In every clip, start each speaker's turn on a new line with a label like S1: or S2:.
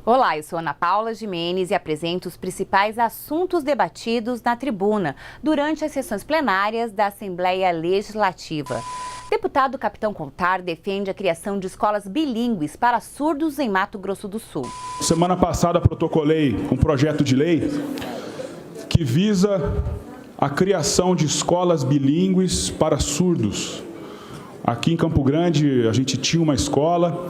S1: Olá, eu sou Ana Paula Gimenez e apresento os principais assuntos debatidos na tribuna durante as sessões plenárias da Assembleia Legislativa. Deputado Capitão Contar defende a criação de escolas bilíngues para surdos em Mato Grosso do Sul.
S2: Semana passada protocolei um projeto de lei que visa a criação de escolas bilíngues para surdos. Aqui em Campo Grande a gente tinha uma escola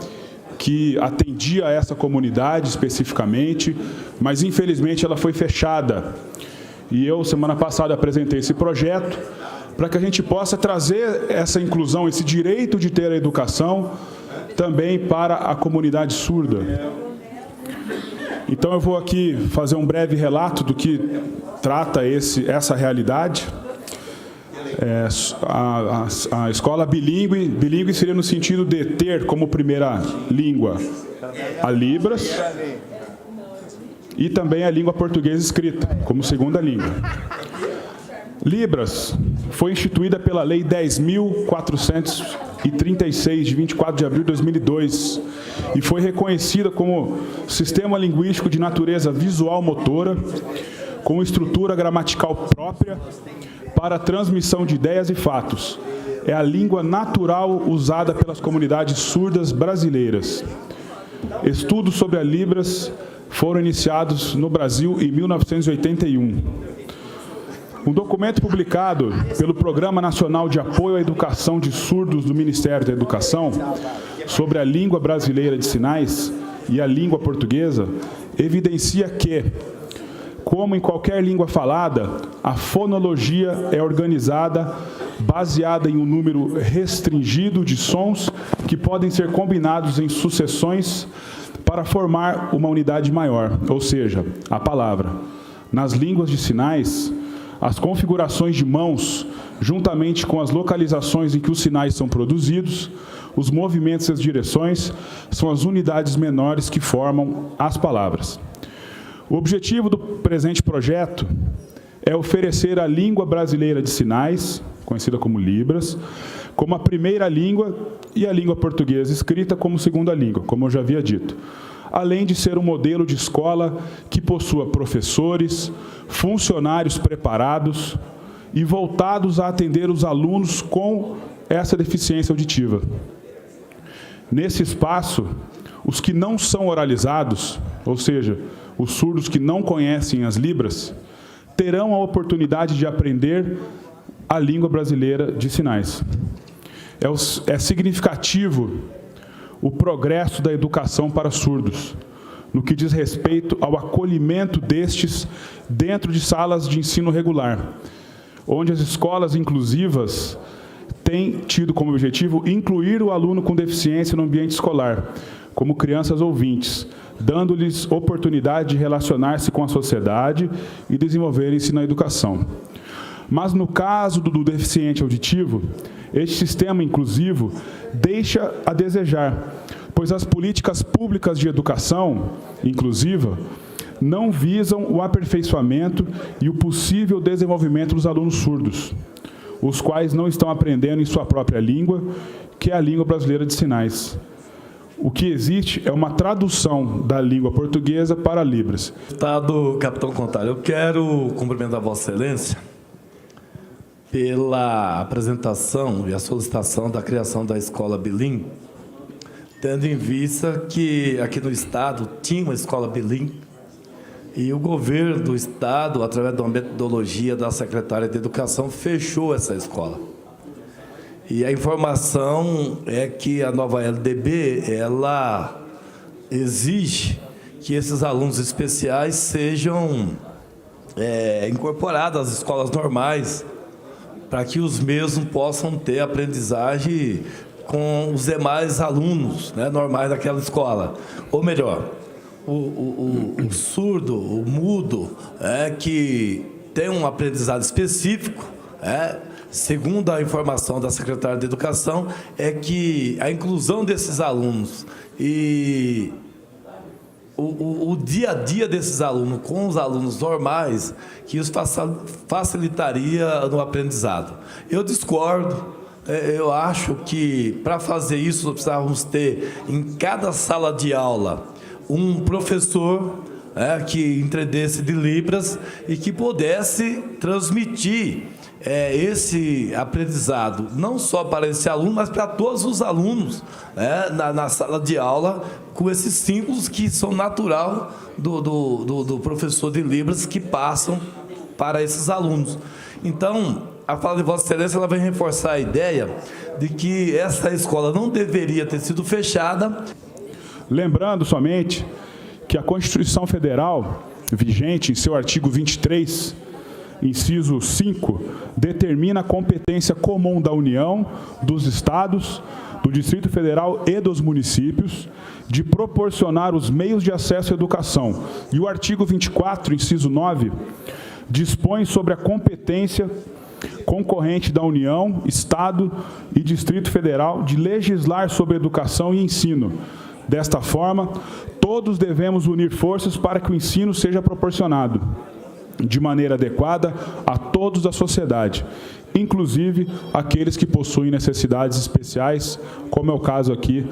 S2: que atendia a essa comunidade especificamente, mas infelizmente ela foi fechada. E eu, semana passada, apresentei esse projeto para que a gente possa trazer essa inclusão, esse direito de ter a educação também para a comunidade surda. Então eu vou aqui fazer um breve relato do que trata essa realidade. A escola bilíngue seria no sentido de ter como primeira língua a Libras e também a língua portuguesa escrita como segunda língua. Libras foi instituída pela Lei 10.436, de 24 de abril de 2002, e foi reconhecida como sistema linguístico de natureza visual-motora, com estrutura gramatical própria, para a transmissão de ideias e fatos. É a língua natural usada pelas comunidades surdas brasileiras. Estudos sobre a Libras foram iniciados no Brasil em 1981. Um documento publicado pelo Programa Nacional de Apoio à Educação de Surdos do Ministério da Educação sobre a língua brasileira de sinais e a língua portuguesa evidencia que, como em qualquer língua falada, a fonologia é organizada baseada em um número restringido de sons que podem ser combinados em sucessões para formar uma unidade maior, ou seja, a palavra. Nas línguas de sinais, as configurações de mãos, juntamente com as localizações em que os sinais são produzidos, os movimentos e as direções, são as unidades menores que formam as palavras. O objetivo do presente projeto é oferecer a língua brasileira de sinais, conhecida como Libras, como a primeira língua e a língua portuguesa escrita como segunda língua, como eu já havia dito, além de ser um modelo de escola que possua professores, funcionários preparados e voltados a atender os alunos com essa deficiência auditiva. Nesse espaço, os que não são oralizados, ou seja, os surdos que não conhecem as Libras, terão a oportunidade de aprender a língua brasileira de sinais. É significativo o progresso da educação para surdos, no que diz respeito ao acolhimento destes dentro de salas de ensino regular, onde as escolas inclusivas têm tido como objetivo incluir o aluno com deficiência no ambiente escolar, como crianças ouvintes, dando-lhes oportunidade de relacionar-se com a sociedade e desenvolverem-se na educação. Mas no caso do deficiente auditivo, este sistema inclusivo deixa a desejar, pois as políticas públicas de educação inclusiva não visam o aperfeiçoamento e o possível desenvolvimento dos alunos surdos, os quais não estão aprendendo em sua própria língua, que é a língua brasileira de sinais. O que existe é uma tradução da língua portuguesa para Libras.
S3: Deputado Capitão Contar, eu quero cumprimentar Vossa Excelência pela apresentação e a solicitação da criação da escola bilíngue, tendo em vista que aqui no Estado tinha uma escola bilíngue e o governo do Estado, através de uma metodologia da Secretaria de Educação, fechou essa escola. E a informação é que a nova LDB, ela exige que esses alunos especiais sejam incorporados às escolas normais, para que os mesmos possam ter aprendizagem com os demais alunos, né, normais daquela escola. Ou melhor, o surdo, o mudo, que tem um aprendizado específico, segundo a informação da Secretaria de Educação, é que a inclusão desses alunos e o dia a dia desses alunos com os alunos normais, que os facilitaria no aprendizado. Eu discordo. Eu acho que, para fazer isso, nós precisávamos ter, em cada sala de aula, um professor que entendesse de Libras e que pudesse transmitir esse aprendizado, não só para esse aluno, mas para todos os alunos, na sala de aula, com esses símbolos que são natural do professor de Libras, que passam para esses alunos. Então, a fala de Vossa Excelência ela vem reforçar a ideia de que essa escola não deveria ter sido fechada.
S2: Lembrando somente que a Constituição Federal, vigente em seu artigo 23, inciso 5, determina a competência comum da União, dos Estados, do Distrito Federal e dos municípios de proporcionar os meios de acesso à educação. E o artigo 24, inciso 9, dispõe sobre a competência concorrente da União, Estado e Distrito Federal de legislar sobre educação e ensino. Desta forma, todos devemos unir forças para que o ensino seja proporcionado de maneira adequada a todos da sociedade, inclusive aqueles que possuem necessidades especiais, como é o caso aqui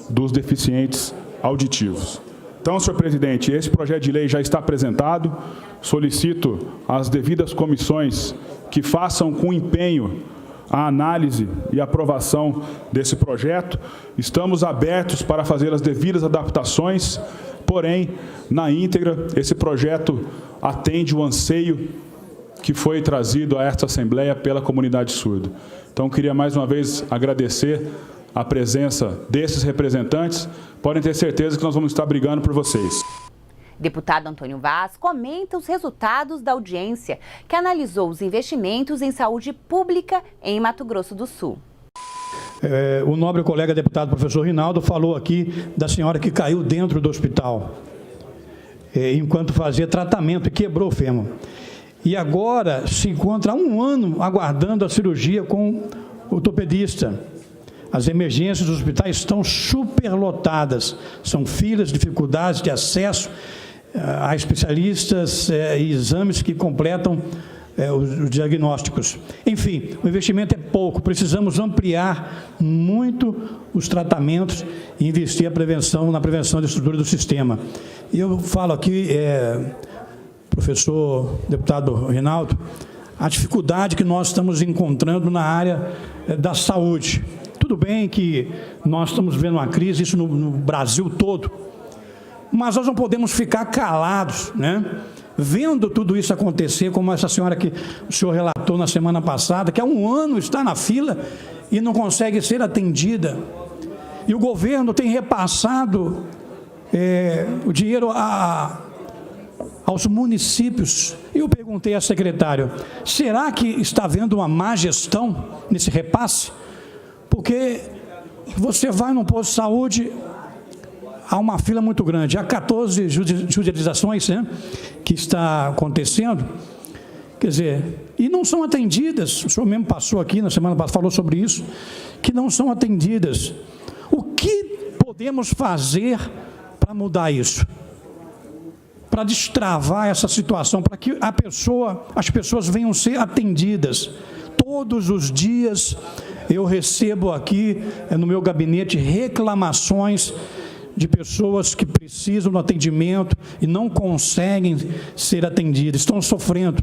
S2: dos deficientes auditivos. Então, senhor presidente, esse projeto de lei já está apresentado. Solicito às devidas comissões que façam com empenho a análise e aprovação desse projeto. Estamos abertos para fazer as devidas adaptações, porém, na íntegra, esse projeto atende o anseio que foi trazido a esta Assembleia pela comunidade surda. Então, queria mais uma vez agradecer a presença desses representantes. Podem ter certeza que nós vamos estar brigando por vocês.
S1: Deputado Antônio Vaz comenta os resultados da audiência que analisou os investimentos em saúde pública em Mato Grosso do Sul.
S4: O nobre colega deputado professor Rinaldo falou aqui da senhora que caiu dentro do hospital enquanto fazia tratamento e quebrou o fêmur. E agora se encontra há 1 ano aguardando a cirurgia com o ortopedista. As emergências dos hospitais estão superlotadas, são filas, dificuldades de acesso a especialistas e exames que completam os diagnósticos. Enfim, o investimento é pouco, precisamos ampliar muito os tratamentos e investir na prevenção da estrutura do sistema. E eu falo aqui, professor deputado Rinaldo, a dificuldade que nós estamos encontrando na área da saúde. Tudo bem que nós estamos vendo uma crise, isso no Brasil todo, mas nós não podemos ficar calados, né? Vendo tudo isso acontecer, como essa senhora que o senhor relatou na semana passada, que há 1 ano está na fila e não consegue ser atendida. E o governo tem repassado o dinheiro aos municípios. Eu perguntei à secretária, será que está havendo uma má gestão nesse repasse? Porque você vai num posto de saúde, há uma fila muito grande, há 14 judicializações, né, que está acontecendo, quer dizer, e não são atendidas. O senhor mesmo passou aqui na semana passada, falou sobre isso, que não são atendidas. O que podemos fazer para mudar isso? Para destravar essa situação, para que as pessoas venham ser atendidas. Todos os dias eu recebo aqui no meu gabinete reclamações de pessoas que precisam do atendimento e não conseguem ser atendidas, estão sofrendo,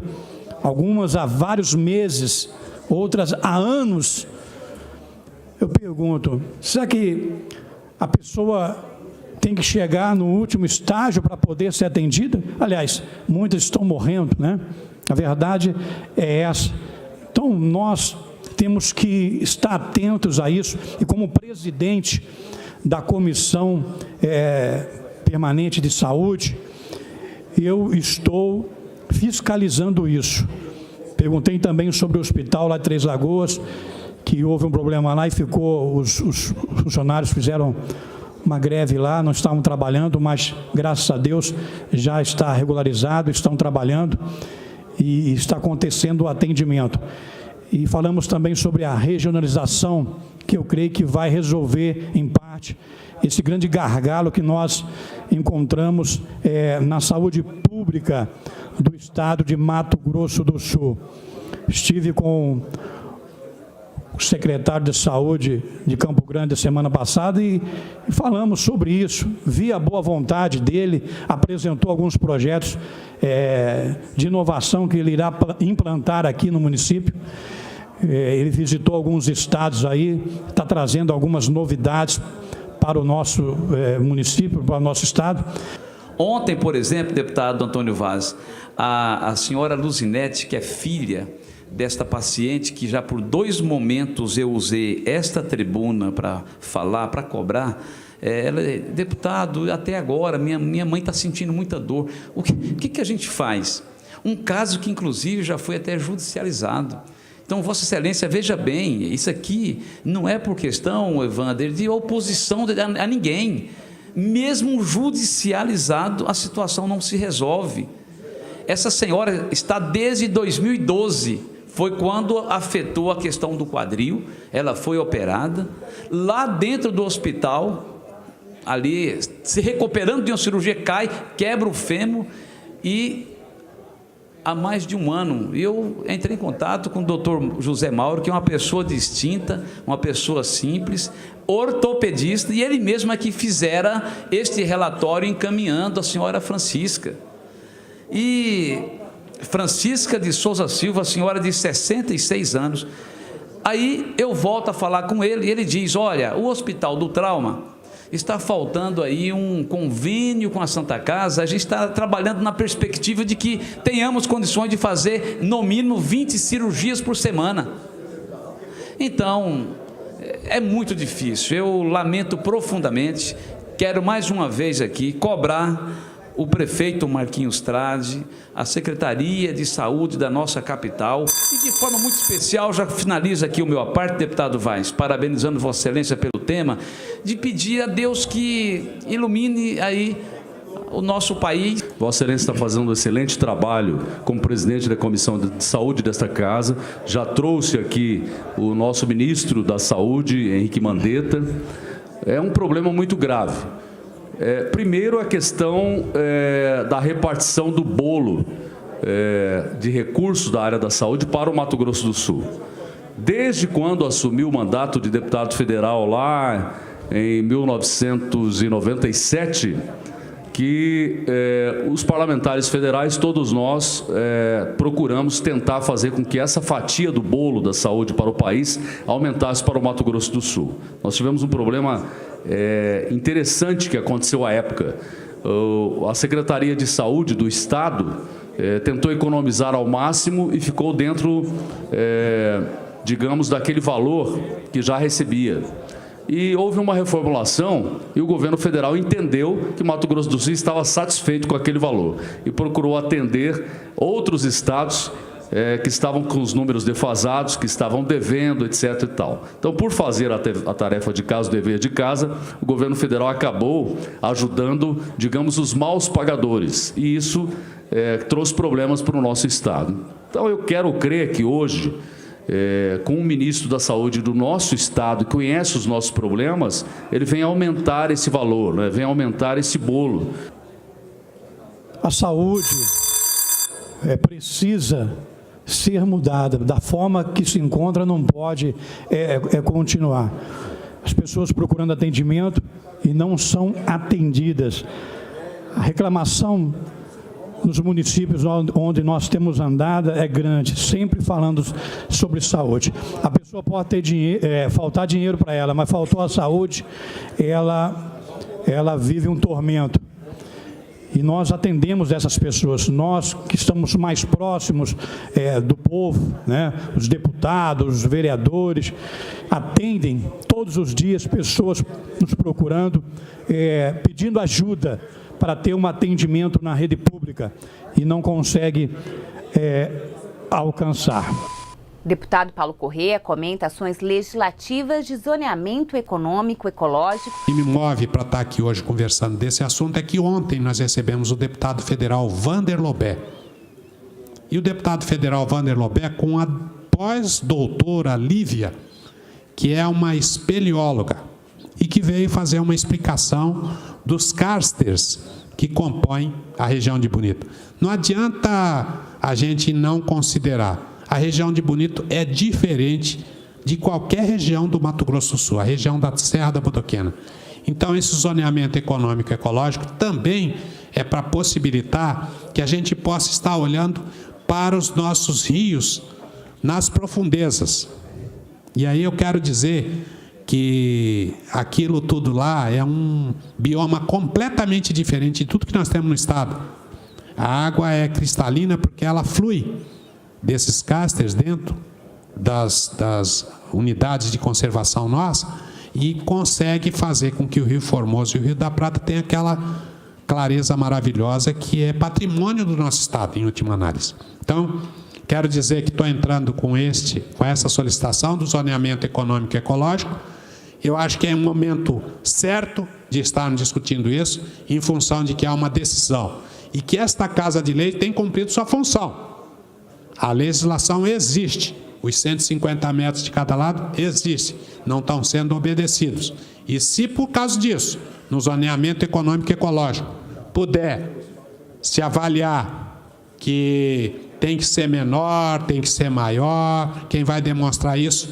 S4: algumas há vários meses, outras há anos. Eu pergunto, será que a pessoa tem que chegar no último estágio para poder ser atendida? Aliás, muitas estão morrendo, né? A verdade é essa. Então, nós temos que estar atentos a isso, e como presidente da Comissão Permanente de Saúde, eu estou fiscalizando isso. Perguntei também sobre o hospital lá de Três Lagoas, que houve um problema lá e os funcionários fizeram uma greve lá, não estavam trabalhando, mas, graças a Deus, já está regularizado, estão trabalhando e está acontecendo o atendimento. E falamos também sobre a regionalização, que eu creio que vai resolver, em parte, esse grande gargalo que nós encontramos na saúde pública do estado de Mato Grosso do Sul. Estive com o secretário de Saúde de Campo Grande a semana passada e falamos sobre isso. Vi a boa vontade dele, apresentou alguns projetos de inovação que ele irá implantar aqui no município. Ele visitou alguns estados aí, está trazendo algumas novidades para o nosso município, para o nosso estado.
S5: Ontem, por exemplo, deputado Antônio Vaz, a senhora Luzinete, que é filha desta paciente, que já por 2 momentos eu usei esta tribuna para falar, para cobrar, ela é deputado, até agora, minha mãe está sentindo muita dor. O que a gente faz? Um caso que, inclusive, já foi até judicializado. Então, Vossa Excelência, veja bem, isso aqui não é por questão, Evander, de oposição a ninguém. Mesmo judicializado, a situação não se resolve. Essa senhora está desde 2012, foi quando afetou a questão do quadril, ela foi operada, lá dentro do hospital, ali, se recuperando de uma cirurgia, cai, quebra o fêmur e há mais de 1 ano, eu entrei em contato com o doutor José Mauro, que é uma pessoa distinta, uma pessoa simples, ortopedista, e ele mesmo é que fizera este relatório encaminhando a senhora Francisca. E Francisca de Souza Silva, senhora de 66 anos, aí eu volto a falar com ele, e ele diz, olha, o Hospital do Trauma está faltando aí um convênio com a Santa Casa, a gente está trabalhando na perspectiva de que tenhamos condições de fazer, no mínimo, 20 cirurgias por semana. Então, é muito difícil, eu lamento profundamente, quero mais uma vez aqui cobrar o prefeito Marquinhos Trade, a Secretaria de Saúde da nossa capital, e de forma muito especial, já finalizo aqui o meu aparte, deputado Vaz, parabenizando Vossa Excelência pelo tema, de pedir a Deus que ilumine aí o nosso país.
S6: Vossa Excelência está fazendo um excelente trabalho como presidente da Comissão de Saúde desta casa, já trouxe aqui o nosso ministro da Saúde, Henrique Mandetta. É um problema muito grave. Primeiro, a questão da repartição do bolo de recursos da área da saúde para o Mato Grosso do Sul. Desde quando assumiu o mandato de deputado federal lá em 1997, que os parlamentares federais, todos nós, procuramos tentar fazer com que essa fatia do bolo da saúde para o país aumentasse para o Mato Grosso do Sul. Nós tivemos um problema interessante que aconteceu à época. A Secretaria de Saúde do Estado tentou economizar ao máximo e ficou dentro, digamos, daquele valor que já recebia. E houve uma reformulação e o governo federal entendeu que Mato Grosso do Sul estava satisfeito com aquele valor e procurou atender outros estados que estavam com os números defasados, que estavam devendo, etc. e tal. Então, por fazer a tarefa de casa, o dever de casa, o governo federal acabou ajudando, digamos, os maus pagadores. E isso trouxe problemas para o nosso estado. Então, eu quero crer que hoje, com o ministro da Saúde do nosso estado, que conhece os nossos problemas, ele vem aumentar esse valor, né? Vem aumentar esse bolo.
S4: A saúde precisa ser mudada, da forma que se encontra não pode continuar. As pessoas procurando atendimento e não são atendidas. A reclamação nos municípios onde nós temos andado é grande, sempre falando sobre saúde. A pessoa pode ter faltar dinheiro para ela, mas faltou a saúde, ela vive um tormento. E nós atendemos essas pessoas, nós que estamos mais próximos do povo, né? Os deputados, os vereadores, atendem todos os dias pessoas nos procurando, pedindo ajuda para ter um atendimento na rede pública e não consegue alcançar.
S1: Deputado Paulo Corrêa comenta ações legislativas de zoneamento econômico, ecológico.
S7: E me move para estar aqui hoje conversando desse assunto é que ontem nós recebemos o deputado federal Wander Lobé. E o deputado federal Wander Lobé com a pós-doutora Lívia, que é uma espeleóloga, e que veio fazer uma explicação dos cárceres que compõem a região de Bonito. Não adianta a gente não considerar. A região de Bonito é diferente de qualquer região do Mato Grosso do Sul, a região da Serra da Bodoquena. Então, esse zoneamento econômico e ecológico também é para possibilitar que a gente possa estar olhando para os nossos rios nas profundezas. E aí eu quero dizer que aquilo tudo lá é um bioma completamente diferente de tudo que nós temos no estado. A água é cristalina porque ela flui desses casters dentro das unidades de conservação nossa e consegue fazer com que o Rio Formoso e o Rio da Prata tenham aquela clareza maravilhosa que é patrimônio do nosso estado, em última análise. Então, quero dizer que estou entrando com essa solicitação do zoneamento econômico e ecológico. Eu acho que é um momento certo de estarmos discutindo isso, em função de que há uma decisão e que esta Casa de Lei tem cumprido sua função. A legislação existe, os 150 metros de cada lado existem, não estão sendo obedecidos. E se, por causa disso, no zoneamento econômico e ecológico, puder se avaliar que tem que ser menor, tem que ser maior, quem vai demonstrar isso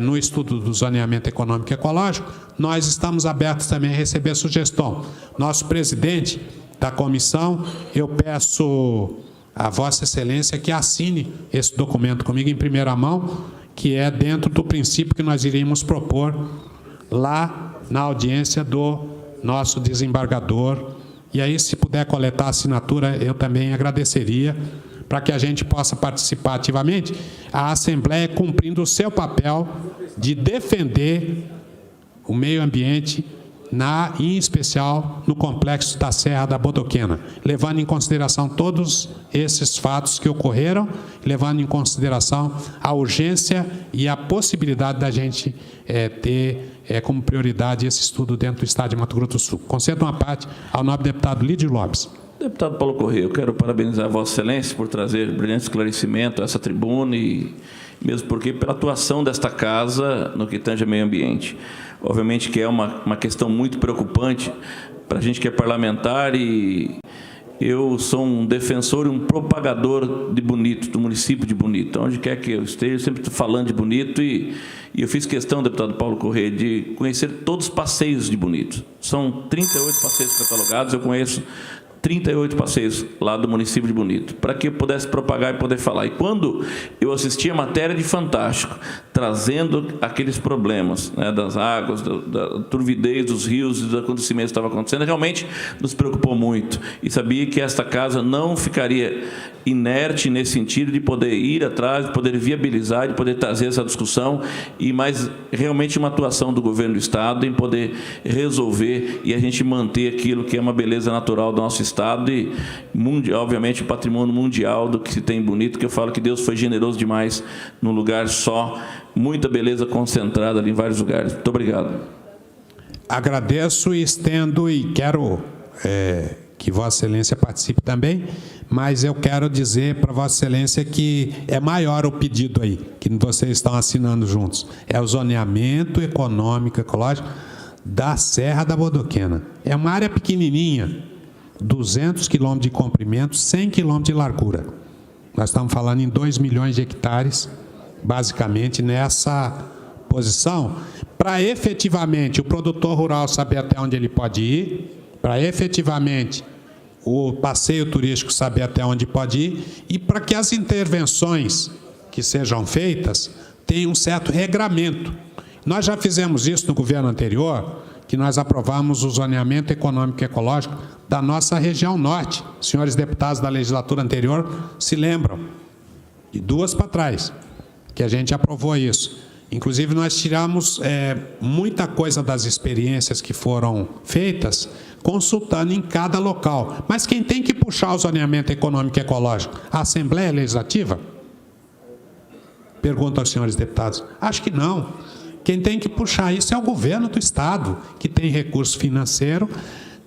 S7: no estudo do zoneamento econômico e ecológico, nós estamos abertos também a receber sugestão. Nosso presidente da comissão, eu peço a Vossa Excelência que assine esse documento comigo em primeira mão, que é dentro do princípio que nós iríamos propor lá na audiência do nosso desembargador. E aí, se puder coletar a assinatura, eu também agradeceria, para que a gente possa participar ativamente, a Assembleia cumprindo o seu papel de defender o meio ambiente, em especial no complexo da Serra da Bodoquena, levando em consideração todos esses fatos que ocorreram, levando em consideração a urgência e a possibilidade da gente ter como prioridade esse estudo dentro do estado de Mato Grosso do Sul. Concedo uma parte ao nobre deputado Lídio Lopes.
S8: Deputado Paulo Corrêa, eu quero parabenizar a Vossa Excelência por trazer brilhante esclarecimento a essa tribuna e mesmo porque pela atuação desta casa no que tange ao meio ambiente. Obviamente que é uma questão muito preocupante para a gente que é parlamentar e eu sou um defensor e um propagador de Bonito, do município de Bonito. Onde quer que eu esteja, eu sempre estou falando de Bonito e eu fiz questão, deputado Paulo Corrêa, de conhecer todos os passeios de Bonito. São 38 passeios catalogados, eu conheço 38 passeios lá do município de Bonito, para que eu pudesse propagar e poder falar. E quando eu assisti a matéria de Fantástico, trazendo aqueles problemas, né, das águas, da turvidez dos rios e dos acontecimentos que estavam acontecendo, realmente nos preocupou muito. E sabia que esta casa não ficaria inerte nesse sentido de poder ir atrás, de poder viabilizar, de poder trazer essa discussão e mais realmente uma atuação do governo do estado em poder resolver e a gente manter aquilo que é uma beleza natural do nosso estado e, obviamente, o patrimônio mundial do que se tem Bonito, que eu falo que Deus foi generoso demais num lugar só, muita beleza concentrada ali em vários lugares. Muito obrigado.
S7: Agradeço e estendo e quero que Vossa Excelência participe também, mas eu quero dizer para Vossa Excelência que é maior o pedido aí, que vocês estão assinando juntos. É o zoneamento econômico ecológico da Serra da Bodoquena. É uma área pequenininha, 200 quilômetros de comprimento, 100 quilômetros de largura. Nós estamos falando em 2 milhões de hectares, basicamente, nessa posição, para efetivamente o produtor rural saber até onde ele pode ir, para efetivamente o passeio turístico saber até onde pode ir e para que as intervenções que sejam feitas tenham um certo regramento. Nós já fizemos isso no governo anterior, que nós aprovamos o zoneamento econômico e ecológico da nossa região norte. Os senhores deputados da legislatura anterior se lembram, de 2 para trás, que a gente aprovou isso. Inclusive, nós tiramos muita coisa das experiências que foram feitas, consultando em cada local. Mas quem tem que puxar o zoneamento econômico e ecológico? A Assembleia Legislativa? Pergunto aos senhores deputados. Acho que não. Quem tem que puxar isso é o governo do estado, que tem recurso financeiro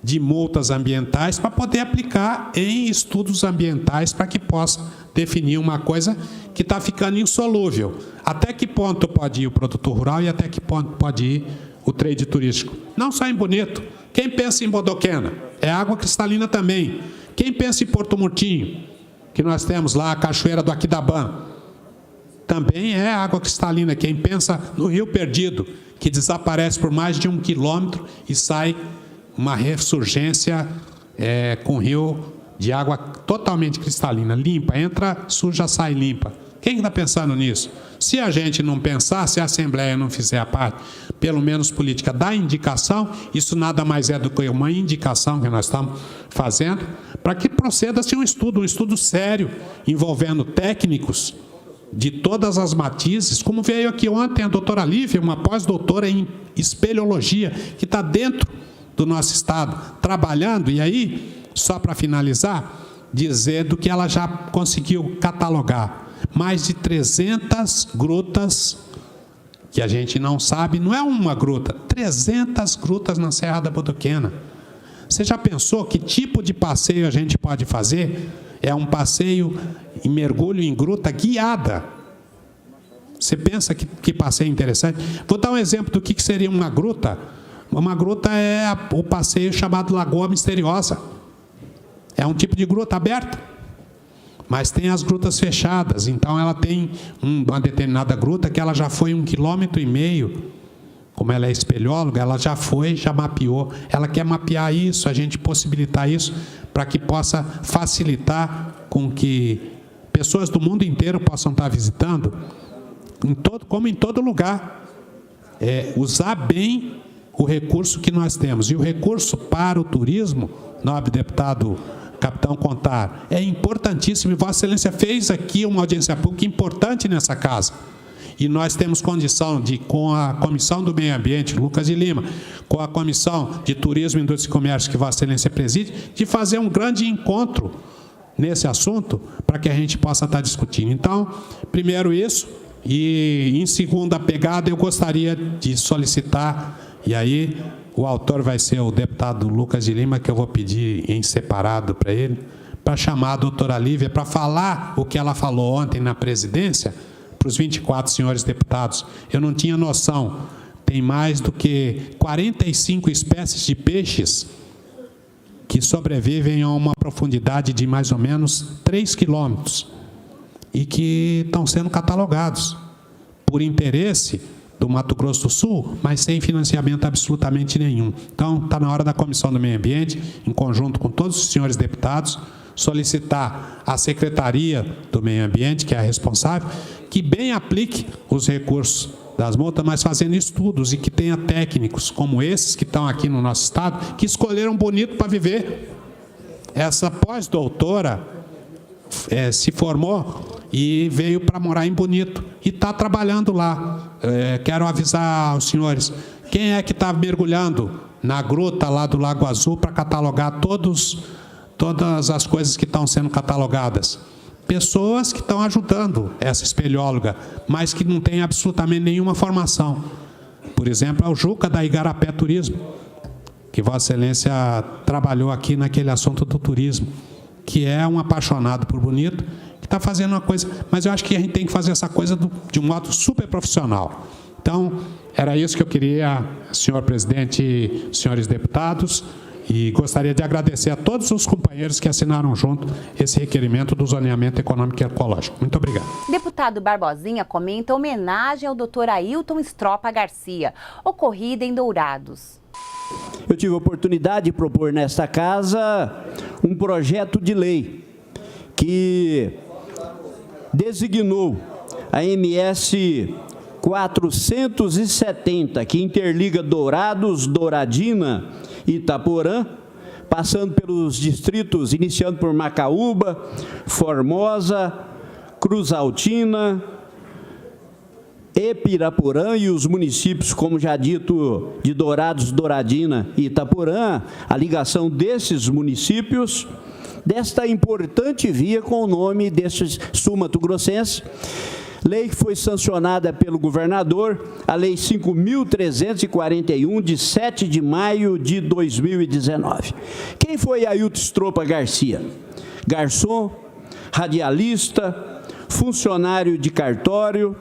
S7: de multas ambientais para poder aplicar em estudos ambientais para que possa definir uma coisa que está ficando insolúvel. Até que ponto pode ir o produtor rural e até que ponto pode ir o trade turístico? Não só em Bonito. Quem pensa em Bodoquena? É água cristalina também. Quem pensa em Porto Murtinho? Que nós temos lá a Cachoeira do Aquidabã. também é água cristalina. Quem pensa no Rio Perdido, que desaparece por mais de 1 quilômetro e sai uma ressurgência com rio de água totalmente cristalina, limpa, entra suja, sai limpa. Quem está pensando nisso? Se a gente não pensar, se a Assembleia não fizer a parte, pelo menos política, da indicação, isso nada mais é do que uma indicação que nós estamos fazendo, para que proceda-se um estudo sério, envolvendo técnicos de todas as matizes, como veio aqui ontem a doutora Lívia, uma pós-doutora em espeleologia, que está dentro do nosso estado, trabalhando, e aí, só para finalizar, dizer do que ela já conseguiu catalogar. Mais de 300 grutas, que a gente não sabe, não é uma gruta, 300 grutas na Serra da Bodoquena. Você já pensou que tipo de passeio a gente pode fazer? É um passeio em mergulho em gruta guiada. Você pensa que passeio interessante? Vou dar um exemplo do que seria uma gruta. Uma gruta é o passeio chamado Lagoa Misteriosa. É um tipo de gruta aberta. Mas tem as grutas fechadas, então ela tem uma determinada gruta que ela já foi 1,5 km, como ela é espeleóloga, ela já foi, já mapeou. Ela quer mapear isso, a gente possibilitar isso, para que possa facilitar com que pessoas do mundo inteiro possam estar visitando, como em todo lugar. Usar bem o recurso que nós temos. E o recurso para o turismo, nobre deputado Capitão Contar, é importantíssimo, e Vossa Excelência fez aqui uma audiência pública importante nessa casa. E nós temos condição de, com a Comissão do Meio Ambiente, Lucas de Lima, com a Comissão de Turismo, Indústria e Comércio, que Vossa Excelência preside, de fazer um grande encontro nesse assunto, para que a gente possa estar discutindo. Então, primeiro isso, e em segunda pegada eu gostaria de solicitar, e aí o autor vai ser o deputado Lucas de Lima, que eu vou pedir em separado para ele, para chamar a doutora Lívia para falar o que ela falou ontem na presidência, para os 24 senhores deputados. Eu não tinha noção. Tem mais do que 45 espécies de peixes que sobrevivem a uma profundidade de mais ou menos 3 quilômetros e que estão sendo catalogados por interesse do Mato Grosso do Sul, mas sem financiamento absolutamente nenhum. Então, está na hora da Comissão do Meio Ambiente, em conjunto com todos os senhores deputados, solicitar à Secretaria do Meio Ambiente, que é a responsável, que bem aplique os recursos das multas, mas fazendo estudos e que tenha técnicos como esses que estão aqui no nosso estado, que escolheram Bonito para viver. Essa pós-doutora se formou e veio para morar em Bonito e está trabalhando lá. Quero avisar aos senhores, quem é que está mergulhando na gruta lá do Lago Azul para catalogar todas as coisas que estão sendo catalogadas? Pessoas que estão ajudando essa espeleóloga, mas que não têm absolutamente nenhuma formação. Por exemplo, é o Juca da Igarapé Turismo, que Vossa Excelência trabalhou aqui naquele assunto do turismo, que é um apaixonado por Bonito, que está fazendo uma coisa, mas eu acho que a gente tem que fazer essa coisa de um modo super profissional. Então, era isso que eu queria, senhor presidente, senhores deputados, e gostaria de agradecer a todos os companheiros que assinaram junto esse requerimento do zoneamento econômico e ecológico. Muito obrigado.
S1: Deputado Barbosinha comenta a homenagem ao Dr. Ailton Stropa Garcia, ocorrida em Dourados.
S9: Eu tive a oportunidade de propor nesta casa um projeto de lei que designou a MS 470, que interliga Dourados, Douradina e Itaporã, passando pelos distritos, iniciando por Macaúba, Formosa, Cruzaltina, Epiraporã e os municípios, como já dito, de Dourados, Douradina e Itaporã, a ligação desses municípios, desta importante via com o nome deste sul-mato-grossense, lei que foi sancionada pelo governador, a Lei 5.341, de 7 de maio de 2019. Quem foi Ailton Stropa Garcia? Garçom, radialista, funcionário de cartório,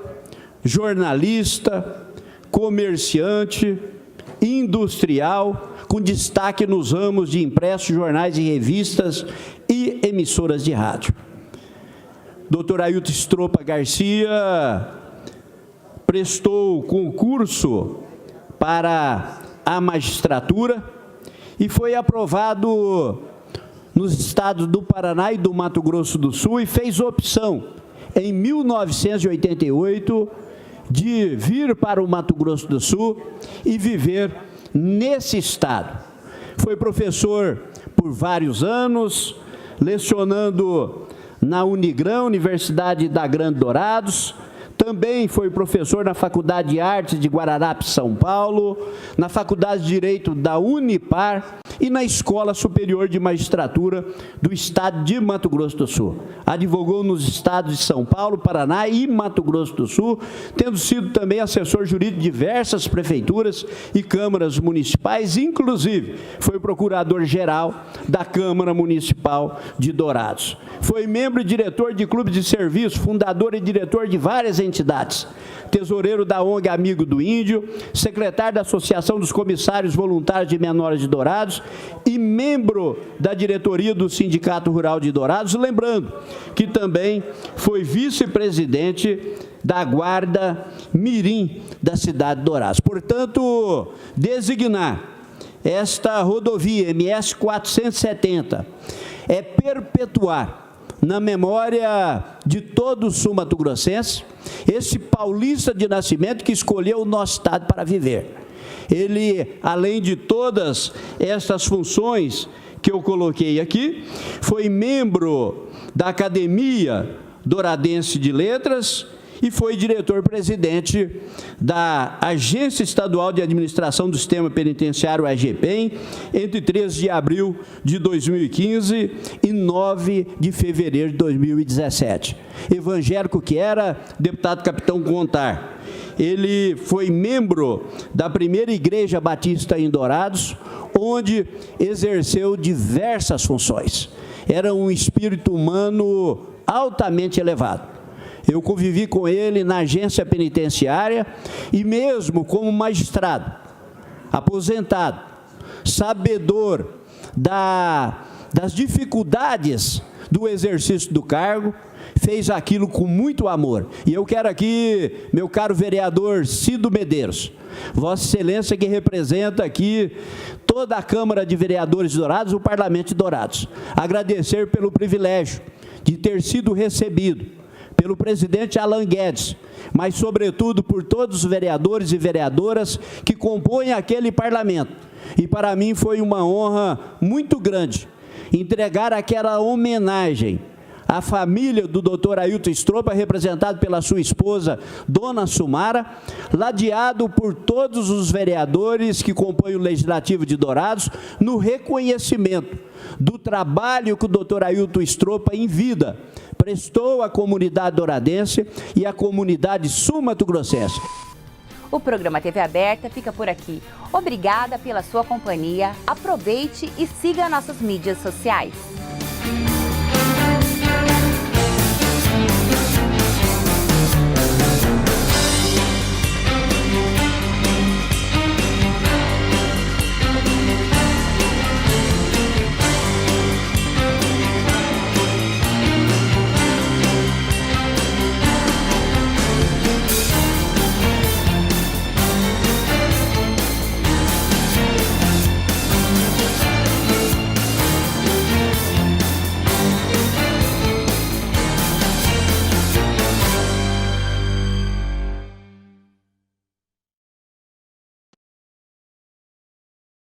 S9: jornalista, comerciante, industrial, com destaque nos ramos de impresso, jornais e revistas e emissoras de rádio. Dr. Ailton Stropa Garcia prestou concurso para a magistratura e foi aprovado nos estados do Paraná e do Mato Grosso do Sul e fez opção, em 1988, de vir para o Mato Grosso do Sul e viver nesse estado. Foi professor por vários anos, lecionando na Unigrã, Universidade da Grande Dourados. Também foi professor na Faculdade de Artes de Guararapes, São Paulo, na Faculdade de Direito da Unipar e na Escola Superior de Magistratura do Estado de Mato Grosso do Sul. Advogou nos estados de São Paulo, Paraná e Mato Grosso do Sul, tendo sido também assessor jurídico de diversas prefeituras e câmaras municipais, inclusive foi procurador-geral da Câmara Municipal de Dourados. Foi membro e diretor de clubes de serviço, fundador e diretor de várias entidades. Tesoureiro da ONG Amigo do Índio, secretário da Associação dos Comissários Voluntários de Menores de Dourados e membro da diretoria do Sindicato Rural de Dourados, lembrando que também foi vice-presidente da Guarda Mirim da cidade de Dourados. Portanto, designar esta rodovia MS 470 é perpetuar na memória de todo o sul-mato-grossense, esse paulista de nascimento que escolheu o nosso estado para viver. Ele, além de todas estas funções que eu coloquei aqui, foi membro da Academia Douradense de Letras e foi diretor-presidente da Agência Estadual de Administração do Sistema Penitenciário, AGPEM, entre 13 de abril de 2015 e 9 de fevereiro de 2017. Evangélico que era, deputado Capitão Contar. Ele foi membro da primeira Igreja Batista em Dourados, onde exerceu diversas funções. Era um espírito humano altamente elevado. Eu convivi com ele na agência penitenciária e mesmo como magistrado, aposentado, sabedor das dificuldades do exercício do cargo, fez aquilo com muito amor. E eu quero aqui, meu caro vereador Cido Medeiros, Vossa Excelência que representa aqui toda a Câmara de Vereadores de Dourados, o Parlamento de Dourados, agradecer pelo privilégio de ter sido recebido pelo presidente Alan Guedes, mas, sobretudo, por todos os vereadores e vereadoras que compõem aquele parlamento. E, para mim, foi uma honra muito grande entregar aquela homenagem à família do Dr. Ailton Stropa, representado pela sua esposa, Dona Sumara, ladeado por todos os vereadores que compõem o Legislativo de Dourados, no reconhecimento do trabalho que o Dr. Ailton Stropa, em vida, prestou à comunidade douradense e à comunidade sul-mato-grossense.
S1: O programa TV Aberta fica por aqui. Obrigada pela sua companhia, aproveite e siga nossas mídias sociais.